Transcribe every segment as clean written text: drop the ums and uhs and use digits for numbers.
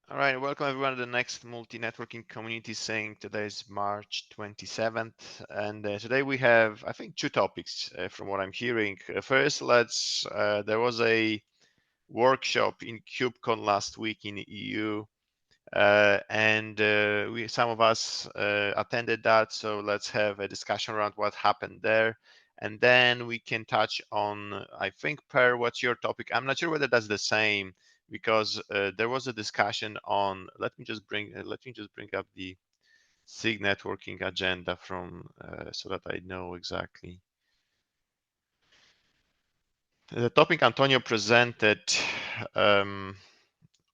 All right, welcome everyone to the next multi-networking community saying today is March 27th. And today we have, I think, two topics from what I'm hearing. First, there was a workshop in KubeCon last week in the EU. Some of us attended that. So let's have a discussion around what happened there. And then we can touch on, I think, Per, what's your topic? I'm not sure whether that's the same because there was a discussion on, let me just bring up the SIG networking agenda from, so that I know exactly. The topic Antonio presented on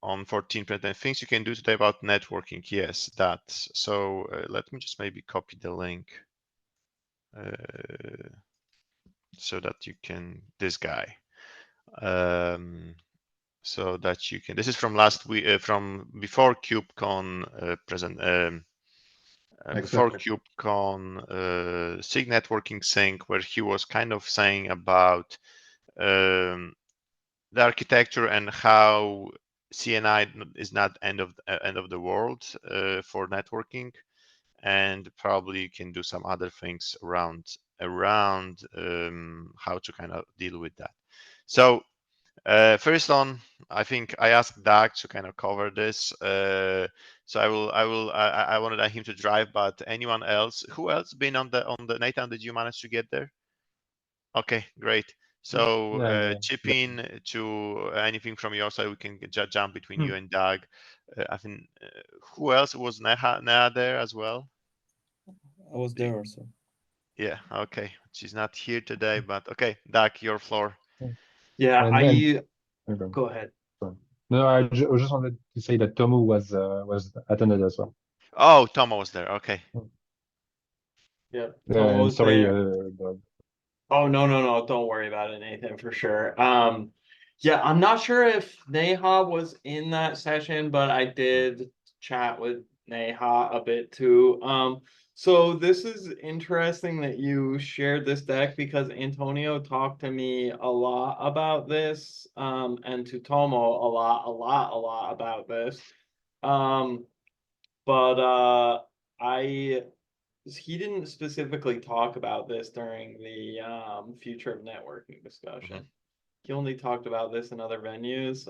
14th, things you can do today about networking. Yes, that. So let me just maybe copy the link so that you can, this guy. So that you can, this is from last week, from before KubeCon before KubeCon SIG networking sync, where he was kind of saying about the architecture and how CNI is not end of the world for networking, and probably you can do some other things around how to kind of deal with that. So first on, I think I asked Doug to kind of cover this. So I wanted him to drive, but anyone else? Who else been on the Nathan? Did you manage to get there? Okay, great. So Yeah. chip in to anything from your side. We can jump between Hmm. you and Doug. I think who else was Neha there as well? I was there also. Yeah. Okay. She's not here today, but okay, Doug, your floor. Yeah, And then, I okay. go ahead. No, I just wanted to say that Tomu was attended as well. Oh, Tomo was there. Okay. Yeah, Tomo And was sorry, there. Oh, no, don't worry about it, Nathan, for sure. Yeah, I'm not sure if Neha was in that session, but I Mm. did chat with Neha a bit too. So this is interesting that you shared this deck because Antonio talked to me a lot about this, and to Tomo a lot about this. Um, but I he didn't specifically talk about this during the future of networking Mhm. discussion. He only talked about this in other venues,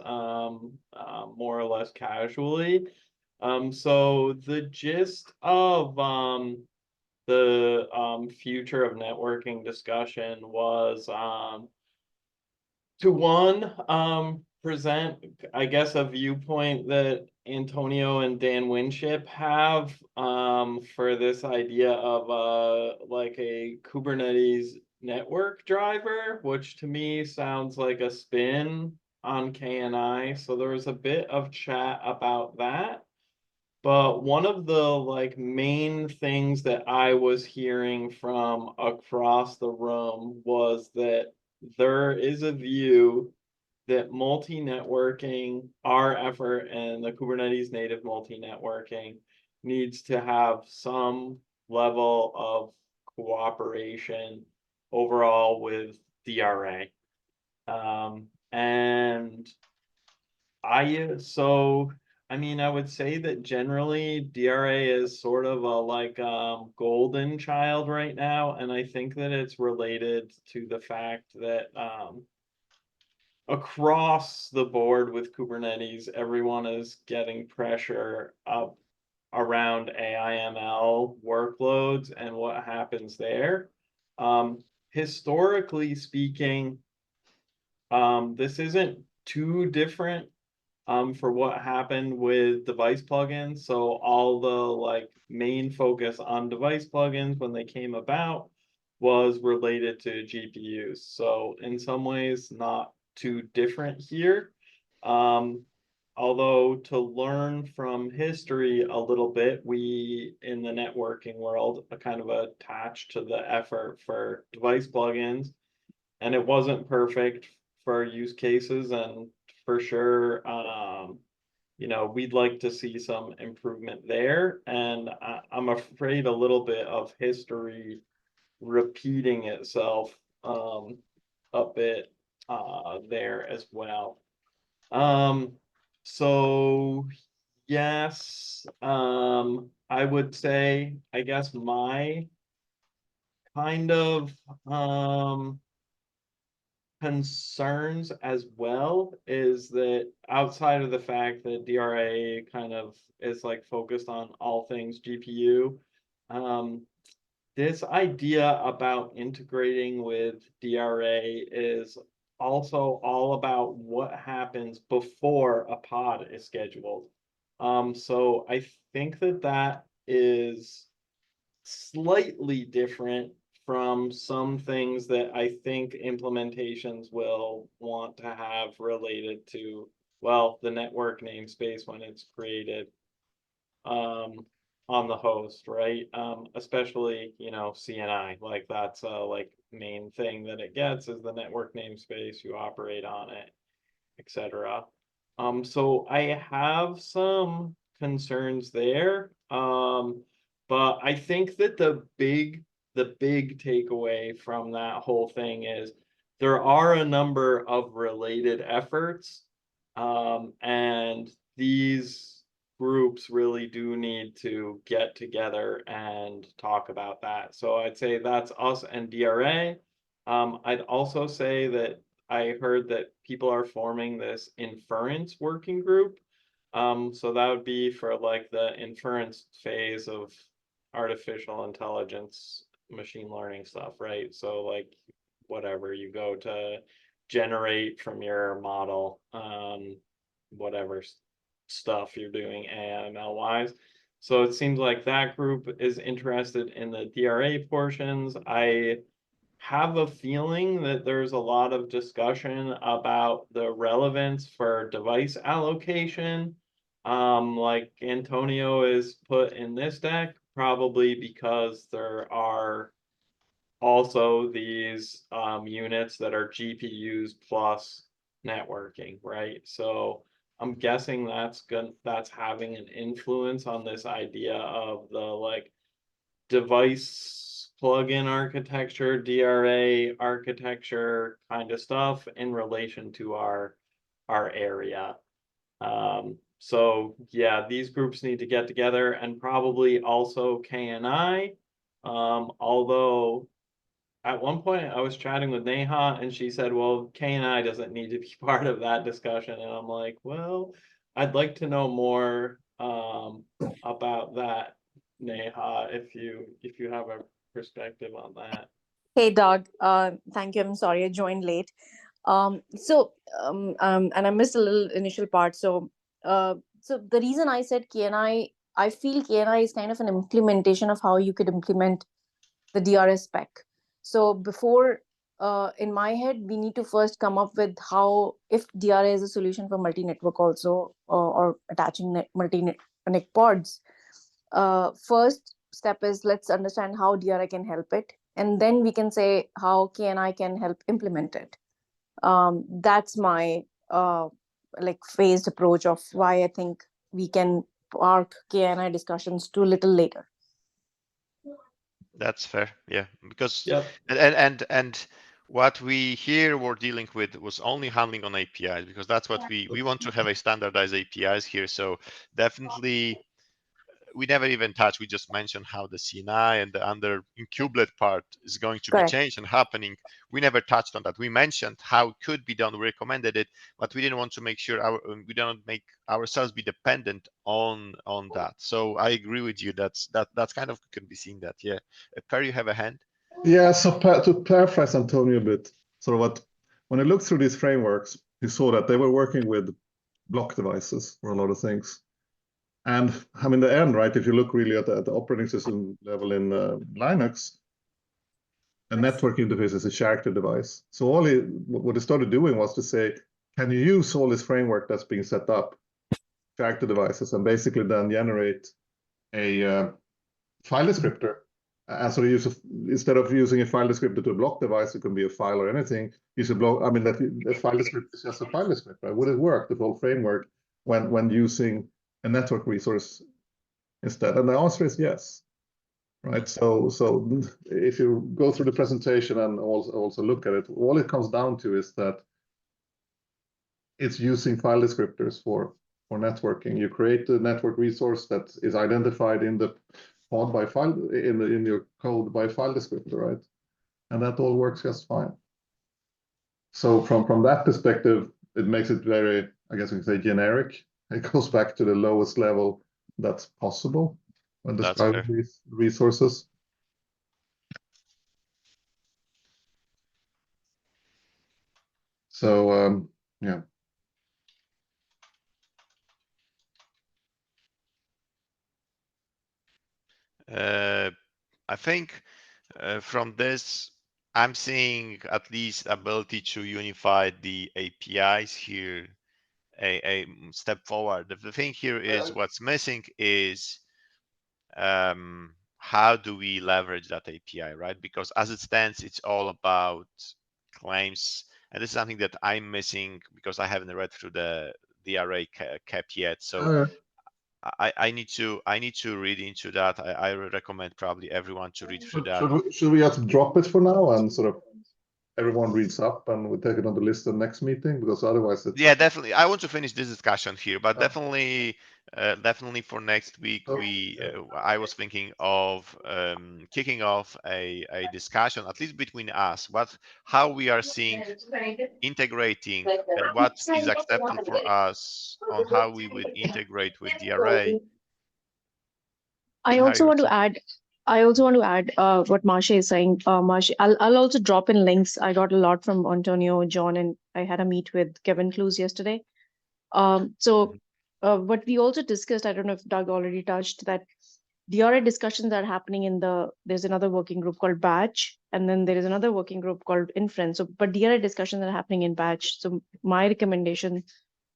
more or less casually. So the gist of the future of networking discussion was to one present, I guess, a viewpoint that Antonio and Dan Winship have for this idea of like a Kubernetes network driver, which to me sounds like a spin on KNI. So there was a bit of chat about that. But one of the like main things that I was hearing from across the room was that there is a view that multi-networking, our effort and the Kubernetes native multi-networking needs to have some level of cooperation overall with DRA. And I mean, I would say that generally DRA is sort of a like golden child right now, and I think that it's related to the fact that across the board with Kubernetes, everyone is getting pressure up around AIML workloads and what happens there. Historically speaking, this isn't too different for what happened with device plugins. So all the like main focus on device plugins when they came about was related to GPUs. So in some ways, not too different here. Um, Although to learn from history a little bit, we in the networking world are kind of attached to the effort for device plugins, and it wasn't perfect for use cases, and for sure we'd like to see some improvement there, and I'm afraid a little bit of history repeating itself a bit there as well. um so Yes, I would say, I guess my kind of, concerns as well is that outside of the fact that DRA kind of is like focused on all things GPU, this idea about integrating with DRA is also all about what happens before a pod is scheduled. So I think that that is slightly different from some things that I think implementations will want to have related to, well, the network namespace when it's created on the host, right? Especially, you know, CNI, like that's like main thing that it gets is the network namespace, you operate on it, etc. So I have some concerns there. But I think that the big takeaway from that whole thing is there are a number of related efforts. And these groups really do need to get together and talk about that. So I'd say that's us and DRA. I'd also say that I heard that people are forming this inference working group. So that would be for like the inference phase of artificial intelligence, machine learning stuff, right? So like whatever you go to generate from your model, whatever stuff you're doing AI ML wise. So it seems like that group is interested in the DRA portions. I have a feeling that there's a lot of discussion about the relevance for device allocation. Like Antonio is put in this deck, probably because there are also these units that are GPUs plus networking, right? So I'm guessing that's having an influence on this idea of the like device plugin architecture, DRA architecture kind of stuff in relation to our area. So yeah, these groups need to get together and probably also KNI. Although at one point I was chatting with Neha and she said, well, KNI doesn't need to be part of that discussion. And I'm like, well, I'd like to know more about that, Neha, if you have a perspective on that. Hey, Doug. Thank you. I'm sorry I joined late. And I missed a little initial part. So the reason I said KNI, I feel KNI is kind of an implementation of how you could implement the DRS spec. So before, in my head, we need to first come up with how, if DRA is a solution for multi-network also, or attaching multi-NIC pods, first step is let's understand how DRA can help it. And then we can say how KNI can help implement it. That's my like phased approach of why I think we can park KNI discussions to a little later. That's fair, yeah, because Yep. and what we here were dealing with was only handling on APIs, because that's what we want to have a standardized APIs here. So definitely we never even touched. We just mentioned how the CNI and the under in kubelet part is going to Correct. be changed and happening. We never touched on that. We mentioned how it could be done. We recommended it, but we didn't want to make sure we don't make ourselves be dependent on that. So I agree with you. That's kind of can be seen that. Yeah, Per, you have a hand. Yeah. So to paraphrase Antonio a bit, sort of when I looked through these frameworks, you saw that they were working with block devices for a lot of things. And I mean, the end, right? If you look really at the operating system level in Linux, a network interface is a character device. So what it started doing was to say, can you use all this framework that's being set up, character devices, and basically then generate a file descriptor? And so instead of using a file descriptor to a block device, it can be a file or anything. Use a block. I mean, a file descriptor is just a file descriptor. Right? Would it work, the whole framework, when using a network resource instead? And the answer is yes. Right. So if you go through the presentation and also look at it, all it comes down to is that it's using file descriptors for for networking. You create a network resource that is identified in the pod by file in your code by file descriptor, right? And that all works just fine. So from that perspective, it makes it very, I guess we can say, generic. It goes back to the lowest level that's possible when That's describing fair. these resources. So yeah. I think from this, I'm seeing at least ability to unify the APIs here a step forward. The thing here is what's missing is how do we leverage that API, right? Because as it stands, it's all about claims. And this is something that I'm missing because I haven't read through the DRA cap yet. So I need to read into that. I would recommend probably everyone to read through that. Should we just drop it for now and sort of everyone reads up and we take it on the list of next meeting? Because otherwise it's... Yeah, definitely. I want to finish this discussion here, but Oh. definitely for next week, I was thinking of kicking off a discussion, at least between us, how we are seeing integrating and what is acceptable for us on how we would integrate with DRA. I also want to add what Marsha is saying. Marsha, I'll also drop in links. I got a lot from Antonio, John, and I had a meet with Kevin Clues yesterday. So what we also discussed, I don't know if Doug already touched, that DRA discussions are happening there's another working group called Batch, and then there is another working group called Inference. So, but DRA discussions are happening in Batch. So my recommendation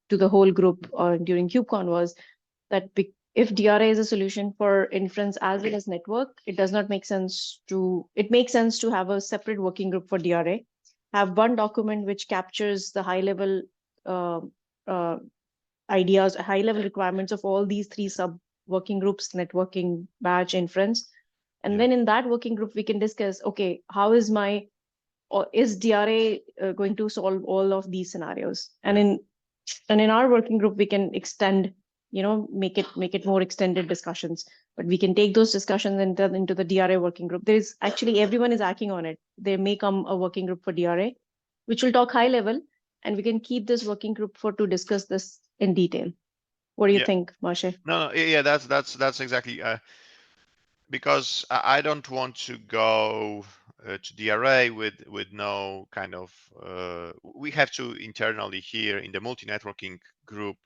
to the whole group during KubeCon was that if DRA is a solution for inference as well as network, it makes sense to have a separate working group for DRA, have one document which captures the high level ideas, high level requirements of all these three sub working groups, networking, batch, inference. And then in that working group, we can discuss, okay, how is is DRA going to solve all of these scenarios? And in our working group, we can extend, make it more extended discussions, but we can take those discussions into the DRA working group. Everyone is acting on it. There may come a working group for DRA, which will talk high level, and we can keep this working group to discuss this in detail. What do you think, Marsha? No, yeah, that's exactly because I don't want to go to DRA with no kind of. We have to internally here in the multi-networking group,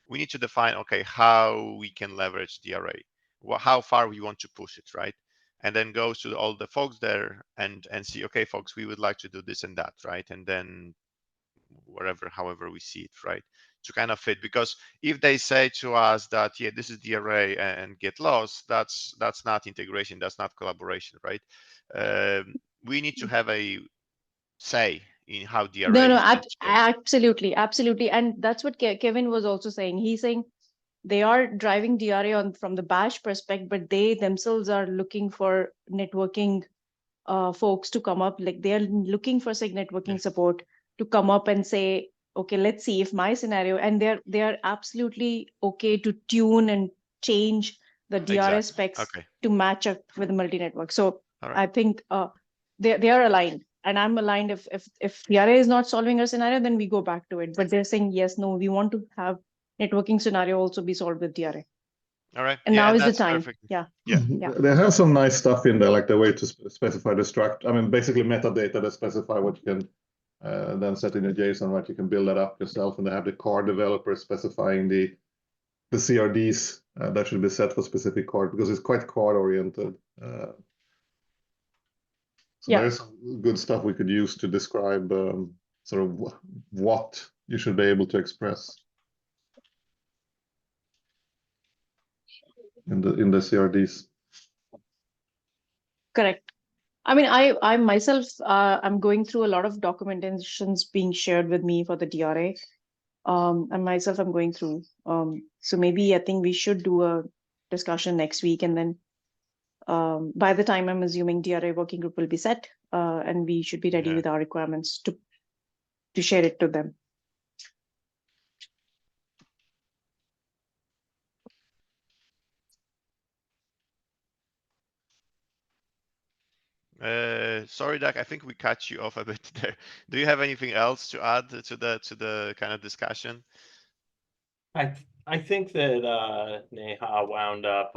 we need to define, okay, how we can leverage DRA, how far we want to push it, right? And then goes to all the folks there and see, okay, folks, we would like to do this and that, right? And then however we see it, right? To kind of fit, because if they say to us that, yeah, this is DRA and get lost, that's not integration, that's not collaboration, right? We need to have a say in how DRA absolutely. And that's what Kevin was also saying. He's saying they are driving DRA from the bash perspective, but they themselves are looking for networking folks to come up, like they're looking for SIG networking support to come up and say, okay, let's see if my scenario, and they're absolutely okay to tune and change the DRA specs to match up with the multi-network. So I think they are aligned, and I'm aligned. If DRA is not solving our scenario, then we go back to it. But they're saying, yes, no, we want to have networking scenario also be solved with DRA. All right. And now is the time. Perfect. Yeah. They have some nice stuff in there, like the way to specify the struct. I mean, basically metadata that specify what you can then set in a JSON, right? You can build that up yourself, and they have the card developer specifying the CRDs that should be set for specific card, because it's quite card oriented. So there's some good stuff we could use to describe sort of what you should be able to express in the CRDs. Correct. I mean, I myself, I'm going through a lot of documentations being shared with me for the DRA. And myself, I'm going through. So maybe I think we should do a discussion next week, and then by the time I'm assuming DRA working group will be set, and we should be ready with our requirements to share it to them. Sorry, Doug, I think we cut you off a bit there. Do you have anything else to add to the kind of discussion? I think that Neha wound up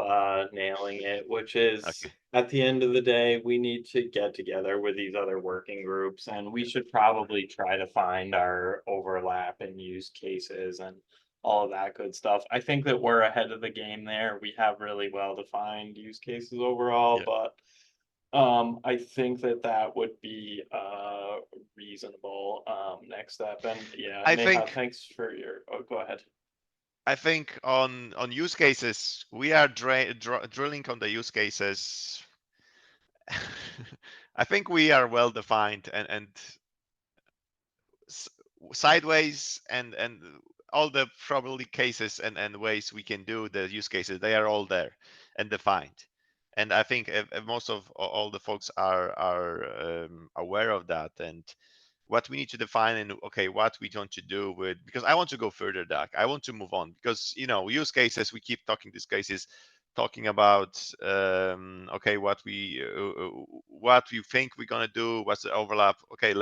nailing it, which is Okay. at the end of the day, we need to get together with these other working groups, and we should probably try to find our overlap and use cases and all of that good stuff. I think that we're ahead of the game there. We have really well defined use cases overall, Yeah. but I think that that would be reasonable next step. And yeah, I Neha, think- thanks for your. Oh, go ahead. I think on use cases, we are drilling on the use cases. I think we are well defined and sideways and all the probably cases and ways we can do the use cases, they are all there and defined. And I think if most of all the folks are aware of that, and what we need to define, and okay, what we want to do with, because I want to go further, Doug. I want to move on, because use cases, we keep talking these cases, talking about okay, what we think we're gonna do, what's the overlap. Okay,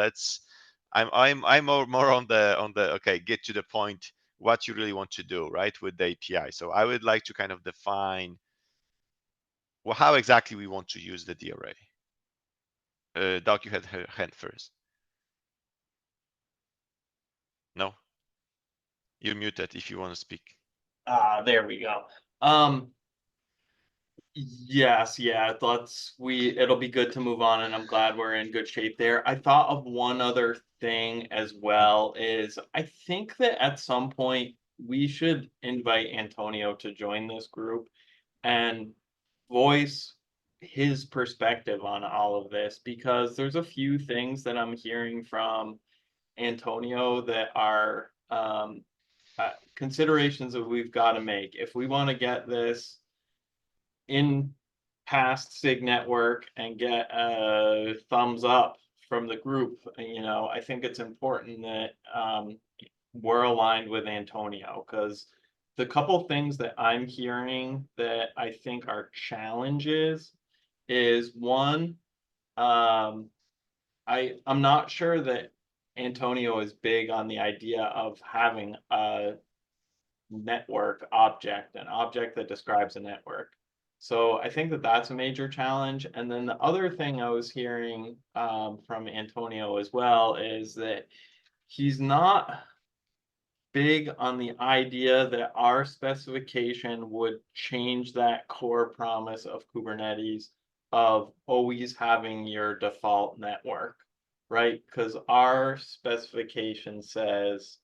I'm more on the okay, get to the point, what you really want to do, right, with the API. So I would like to kind of define, well, how exactly we want to use the DRA. Doc, you had her hand first. No? You're muted if you want to speak. There we go. Yes, yeah, it'll be good to move on, and I'm glad we're in good shape there. I thought of one other thing as well, is I think that at some point we should invite Antonio to join this group and voice his perspective on all of this, because there's a few things that I'm hearing from Antonio that are considerations that we've got to make if we want to get this in past SIG network and get a thumbs up from the group. I think it's important that we're aligned with Antonio, because the couple things that I'm hearing that I think are challenges is one, I'm not sure that Antonio is big on the idea of having a network object, an object that describes a network. So I think that that's a major challenge. And then the other thing I was hearing from Antonio as well is that he's not big on the idea that our specification would change that core promise of Kubernetes of always having your default network, right? Because our specification says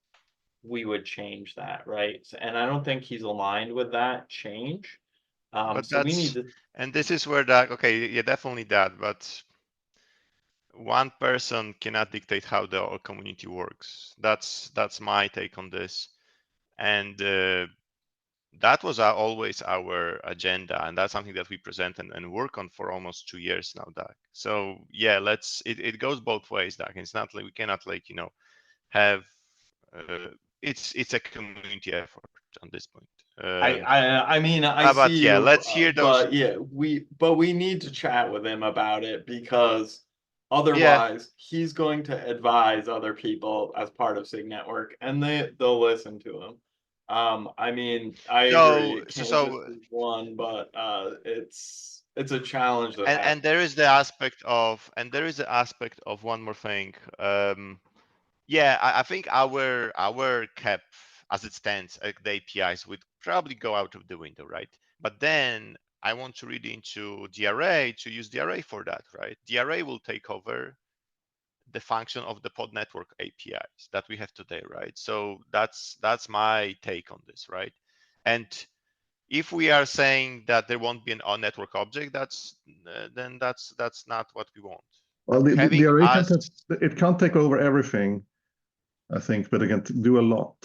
we would change that, right? And I don't think he's aligned with that change. But So we need to. And this is where that, okay, yeah, definitely that, but one person cannot dictate how the whole community works. That's my take on this. And that was always our agenda, and that's something that we present and work on for almost 2 years now, Doug. So yeah, it goes both ways, Doug. It's not like we cannot have it's a community effort on this point. I mean, but see yeah, you, let's hear those. But yeah, we need to chat with him about it, because otherwise he's going to advise other people as part of SIG Network, and they'll listen to him. I mean, I agree. It can't just be one, but it's a challenge that and there is the aspect of one more thing. Yeah, I think our cap as it stands, the APIs would probably go out of the window, right? But then I want to read into DRA to use DRA for that, right? DRA will take over the function of the pod network APIs that we have today, right? So that's my take on this, right? And if we are saying that there won't be an on-network object, then that's not what we want. Well, the DRA it can't take over everything, I think, but it can do a lot.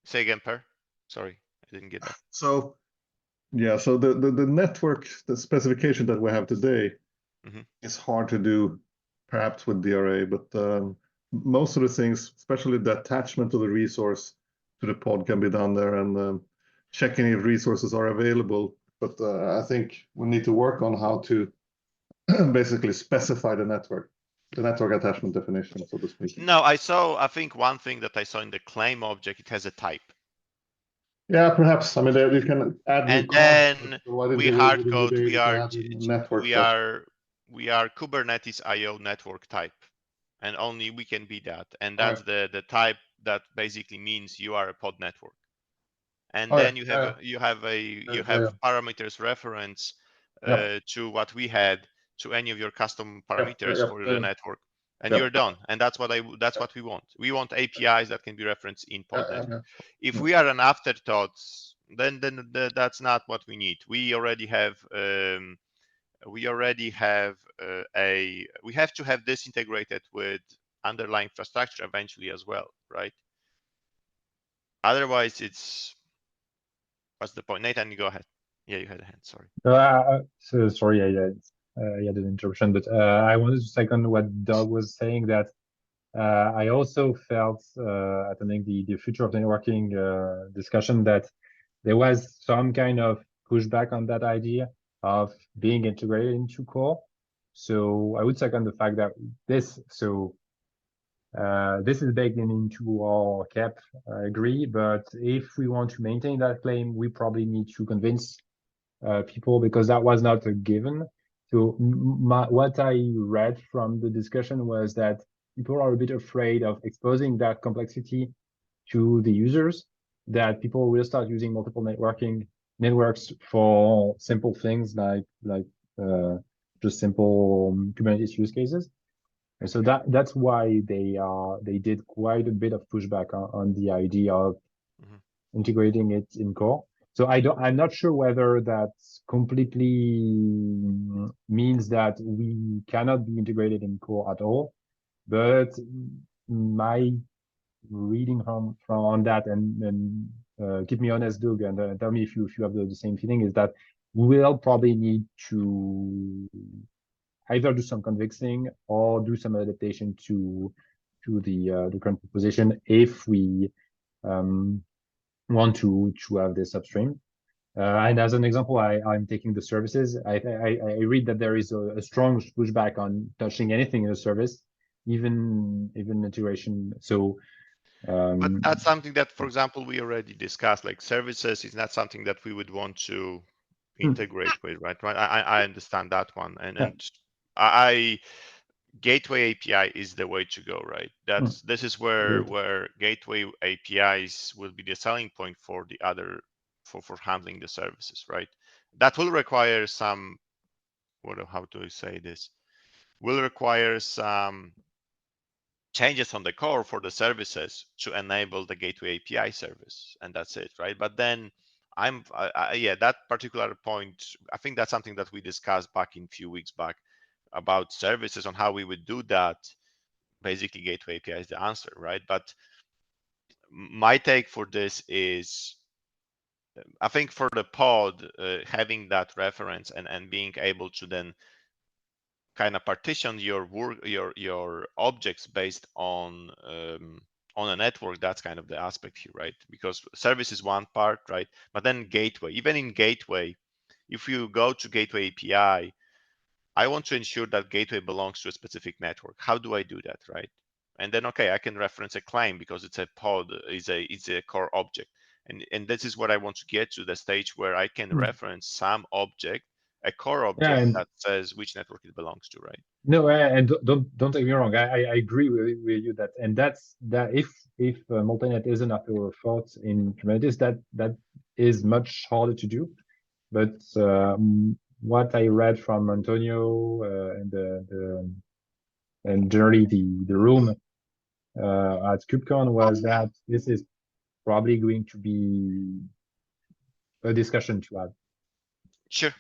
Say again, Per. Sorry, I didn't get that. So, yeah, so the network, the specification that we have today is hard to do, perhaps with DRA, but most of the things, especially the attachment of the resource to the pod, can be done there, and checking if resources are available. But I think we need to work on how to basically specify the network attachment definition, so to speak. No, I think one thing that I saw in the claim object, it has a type. Yeah, perhaps. I mean, there you can add new And then wouldn't we you hard be code, able we to are add network stuff? we are Kubernetes IO network type, and only we can be that. And Oh, that's the type that basically means you are a pod network. And Oh, then yeah, you have yeah. parameters reference Yep. to what we had, to any of your custom parameters yep, for yeah. the network, and Yep. you're done. And that's what we want. We want APIs that can be referenced in pod network. If Yeah. we are an afterthought, then that's not what we need. We already have we have to have this integrated with underlying infrastructure eventually as well, right? Otherwise, what's the point? Nathan, you go ahead. Yeah, you had a hand. Sorry. So sorry, I had an interruption, but I wanted to second what Doug was saying, that I also felt attending the future of networking discussion that there was some kind of pushback on that idea of being integrated into core. So I would second the fact that this is baked into our cap. I agree, but if we want to maintain that claim, we probably need to convince people, because that was not a given. So what I read from the discussion was that people are a bit afraid of exposing that complexity to the users, that people will start using multiple networks for simple things like just simple Kubernetes use cases. And so that's why they did quite a bit of pushback on the idea of integrating it in core. So I'm not sure whether that completely means that we cannot be integrated in core at all, but my reading from on that, and keep me honest, Doug, and tell me if you have the same feeling, is that we'll probably need to either do some convincing or do some adaptation to the current proposition if we want to have this upstream. And as an example, I'm taking the services. I read that there is a strong pushback on touching anything in a service, even integration. So, but that's something that, for example, we already discussed. Like services is not something that we would want to integrate with, right? I understand that one, and I gateway API is the way to go, right? This is where gateway APIs will be the selling point for the other for handling the services, right? That will require some, how do I say this? Will require some changes on the core for the services to enable the gateway API service, and that's it, right? But then yeah, that particular point, I think that's something that we discussed back in a few weeks back about services, on how we would do that. Basically, gateway API is the answer, right? But my take for this is, I think for the pod, having that reference and being able to then kind of partition your work, your objects based on a network, that's kind of the aspect here, right? Because service is one part, right? But then gateway, even in gateway, if you go to gateway API, I want to ensure that gateway belongs to a specific network. How do I do that, right? And then, okay, I can reference a claim because it's a pod, it's a core object. And this is what I want to get to, the stage where I can reference some object, a core object that says which network it belongs to, right? No, and don't take me wrong. I agree with you that, and that's that. If multi-net is an afterthought in Kubernetes, that is much harder to do. But what I read from Antonio and generally the room at KubeCon was that this is probably going to be a discussion to have. Sure.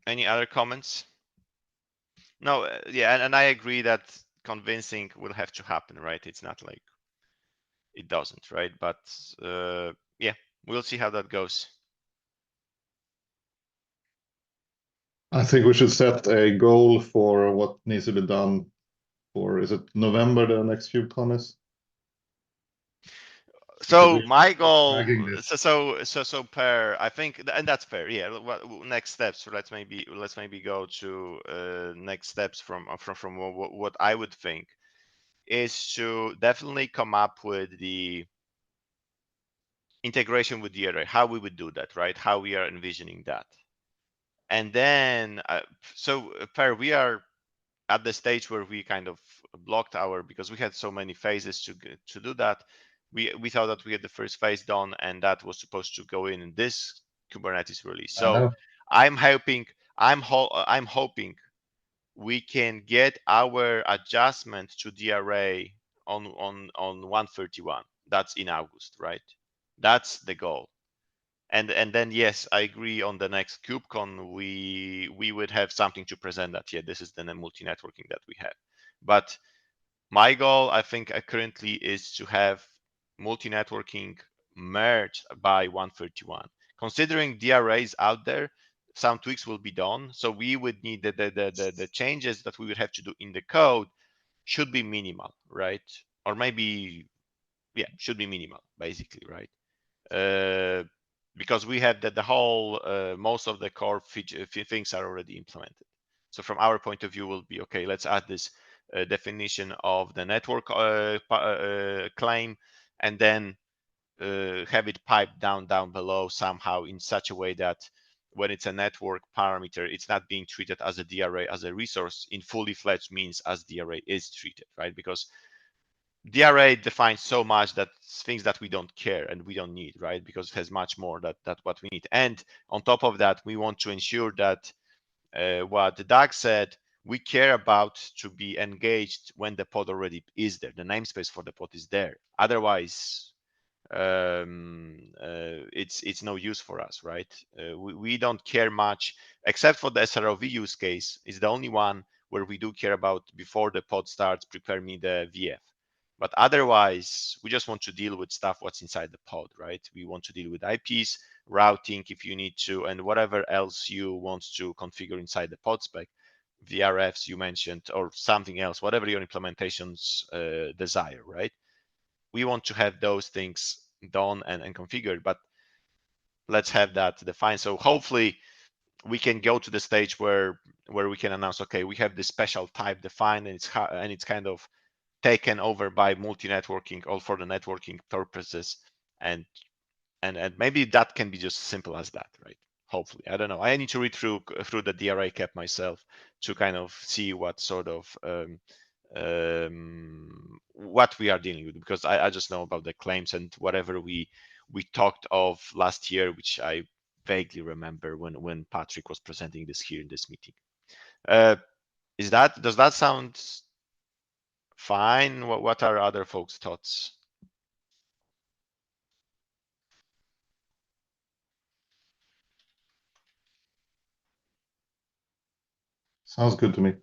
Any other comments? No, yeah, and I agree that convincing will have to happen, right? It's not like it doesn't, right? But yeah, we'll see how that goes. I think we should set a goal for what needs to be done for, is it November the next KubeCon is? So my goal, dragging this. so Per, I think, and that's fair. Yeah. Next steps. So let's maybe go to next steps from what I would think is to definitely come up with the integration with the array, how we would do that, right? How we are envisioning that. And then, Per, we are at the stage where we kind of blocked because we had so many phases to do that. We thought that we had the first phase done, and that was supposed to go in this Kubernetes release. So I'm hoping we can get our adjustment to the array on 131. That's in August, right? That's the goal. And then yes, I agree, on the next KubeCon we would have something to present that, yeah, this is the multi-networking that we have. But my goal, I think, currently is to have multi-networking merged by 131. Considering the arrays out there, some tweaks will be done, so we would need the changes that we would have to do in the code should be minimal, right? Or maybe, yeah, should be minimal, basically, right? Because we have the whole most of the core things are already implemented. So from our point of view, will be okay. Let's add this definition of the network claim, and then have it piped down below somehow in such a way that when it's a network parameter, it's not being treated as a DRA as a resource in fully fledged means as DRA is treated, right? Because DRA defines so much that things that we don't care and we don't need, right? Because it has much more that what we need. And on top of that, we want to ensure that what Doug said, we care about to be engaged when the pod already is there. The namespace for the pod is there. Otherwise, it's no use for us, right? We don't care much, except for the SROV use case. It's the only one where we do care about before the pod starts, prepare me the VF. But otherwise, we just want to deal with stuff what's inside the pod, right? We want to deal with IPs, routing if you need to, and whatever else you want to configure inside the pod spec, VRFs you mentioned, or something else, whatever your implementations desire, right? We want to have those things done and configured, but let's have that defined. So hopefully we can go to the stage where we can announce, okay, we have this special type defined, and it's kind of taken over by multi-networking, all for the networking purposes, and maybe that can be just simple as that, right? Hopefully, I don't know. I need to read through the DRA cap myself to kind of see what sort of what we are dealing with, because I just know about the claims and whatever we talked of last year, which I vaguely remember when Patrick was presenting this here in this meeting. Does that sound fine? What are other folks' thoughts? Sounds good to me.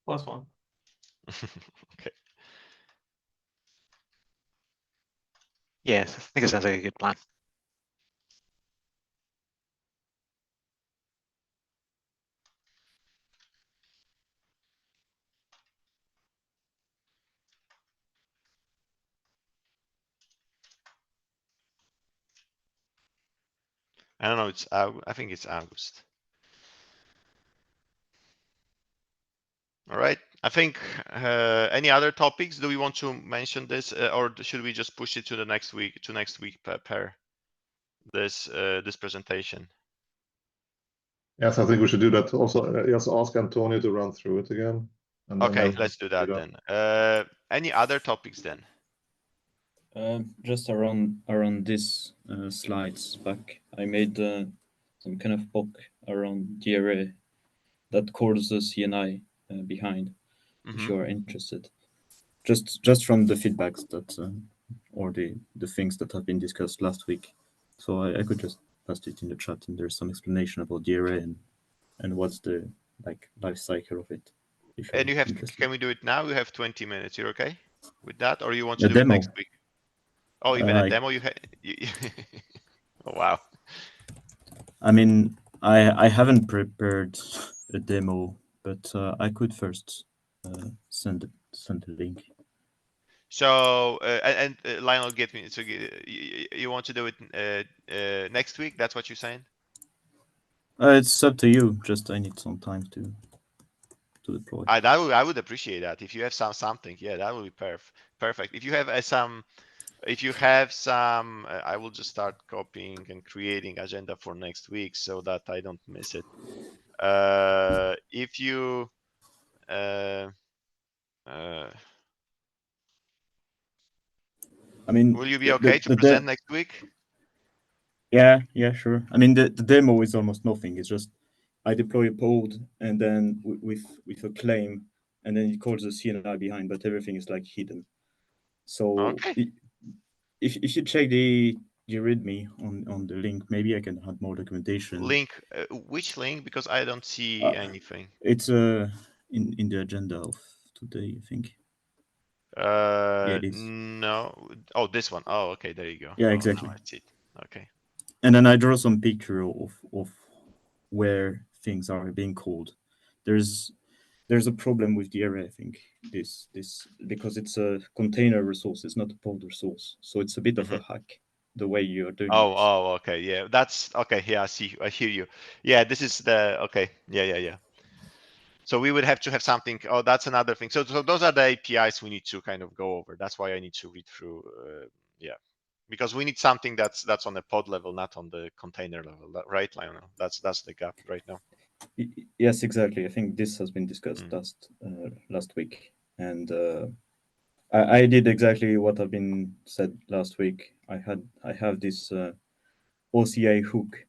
+1. Okay. Yes, I think it sounds like a good plan. I don't know. I think it's August. All right. I think any other topics? Do we want to mention this, or should we just push it to the next week? Per this presentation. Yes, I think we should do that. Also, just ask Antonio to run through it again. And Okay, then let's do that then. Any other topics then? Just around this slides back, I made some kind of POC around DRA that calls the CNI behind. If you are interested, just from the feedbacks that or the things that have been discussed last week. So I could just post it in the chat, and there's some explanation about DRA and what's the life cycle of it. And you have, interested. can we do it now? You have 20 minutes. You're okay with that, or you want to A do demo. it next week? Oh, even a demo? Oh, wow. I mean, I haven't prepared a demo, but I could first send the link. So Lionel, get me. So you want to do it next week? That's what you're saying? It's up to you. Just I need some time to deploy. I would appreciate that if you have something. Yeah, that would be perfect. If you have some, I will just start copying and creating agenda for next week so that I don't miss it. If you I mean, will you be okay to present next week? Yeah, sure. I mean, the demo is almost nothing. It's just I deploy a pod and then with a claim, and then it calls the CNI behind, but everything is like hidden. So Okay. if you check the README on the link, maybe I can add more documentation. Link, which link? Because I don't see anything. It's in the agenda of today, I think. Yeah, it is. No. Oh, this one. Oh, okay. There you go. Yeah, Oh, exactly. now I see it. Okay. And then I draw some picture of where things are being called. There's a problem with the array, I think. This because it's a container resource, it's not a pod resource. So it's a bit of a hack the way you're doing it. Oh, okay. Yeah, that's okay. Yeah, I see. I hear you. Yeah, this is the okay. Yeah. So we would have to have something. Oh, that's another thing. So those are the APIs we need to kind of go over. That's why I need to read through. Yeah, because we need something that's on the pod level, not on the container level, right, Lionel? That's the gap right now. Yes, exactly. I think this has been discussed last week, and I did exactly what have been said last week. I have this OCI hook,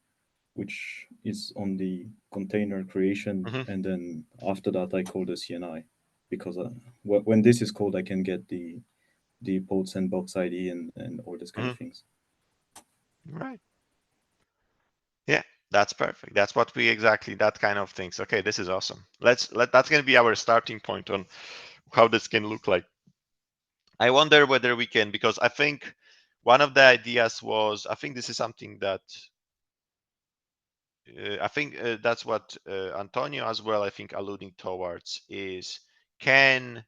which is on the container creation, and then after that I call the CNI, because when this is called, I can get the pod sandbox ID and all these kind of things. Right. Yeah, that's perfect. That's what we exactly, that kind of things. Okay, this is awesome. That's going to be our starting point on how this can look like. I wonder whether we can, because I think one of the ideas was, I think this is something that I think that's what Antonio as well, I think, alluding towards is, can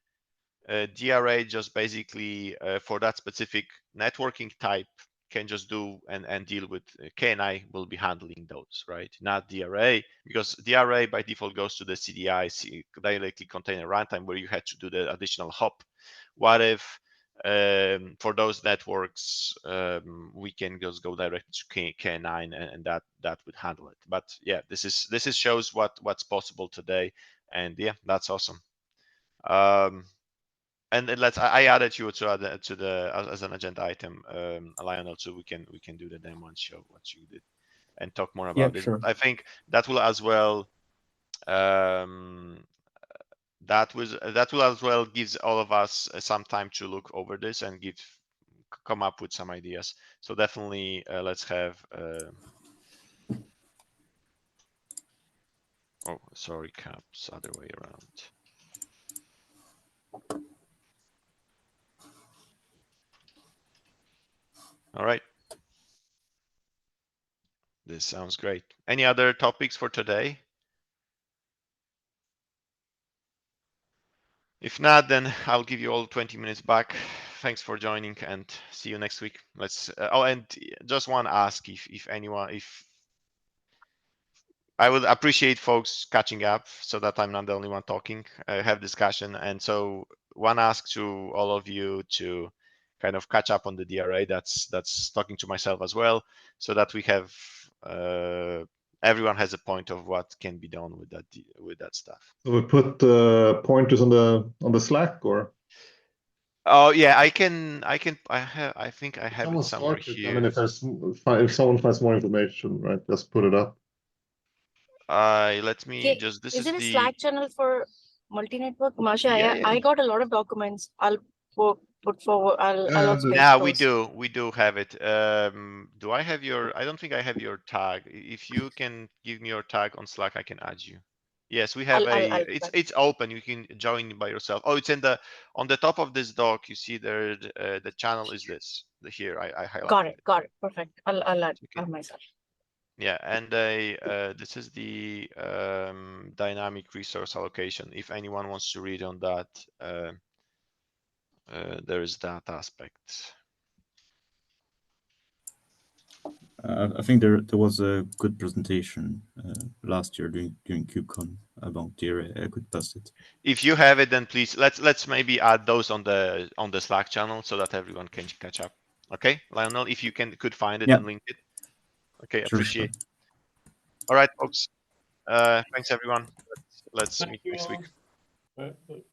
DRA just basically for that specific networking type can just do and deal with KNI will be handling those, right? Not DRA, because DRA by default goes to the CDI, directly container runtime, where you had to do the additional hop. What if for those networks we can just go directly to K9 and that would handle it? But yeah, this is shows what's possible today, and yeah, that's awesome. And I added you to the as an agenda item, Lionel, so we can do the demo and show what you did and talk more about this. Sure. But I think that will as well that will as well gives all of us some time to look over this and come up with some ideas. So definitely let's have oh, sorry, caps, other way around. All right. This sounds great. Any other topics for today? If not, then I'll give you all 20 minutes back. Thanks for joining and see you next week. Let's oh, and just one ask, if anyone, if I would appreciate folks catching up so that I'm not the only one talking, have discussion. And so one ask to all of you to kind of catch up on the DRA. That's talking to myself as well, so that we have everyone has a point of what can be done with that stuff. So we put pointers on the Slack, or? Oh yeah, I think I have Someone it somewhere started. here. I mean, if someone finds more information, right, just put it up. Let me Okay, just, this is is it a the Slack channel for multi-network? Masha, Yeah. I got a lot of documents. I'll put forward. I'll also get Yeah, those. we do have it. Do I have your, I don't think I have your tag. If you can give me your tag on Slack, I can add you. Yes, we have I'll it's open. You can join by yourself. Oh, it's on the top of this doc. You see there, the channel is this here. I highlighted got it. Perfect. I'll add myself. Yeah, and this is the dynamic resource allocation. If anyone wants to read on that, there is that aspect. I think there was a good presentation last year during KubeCon about DRA. I could pass it. If you have it, then please let's maybe add those on the Slack channel so that everyone can catch up. Okay, Lionel, if you could find it Yeah. and link it. Okay, Sure, appreciate. All right, folks. Thanks everyone. Let's Thank meet you next all. week. Right.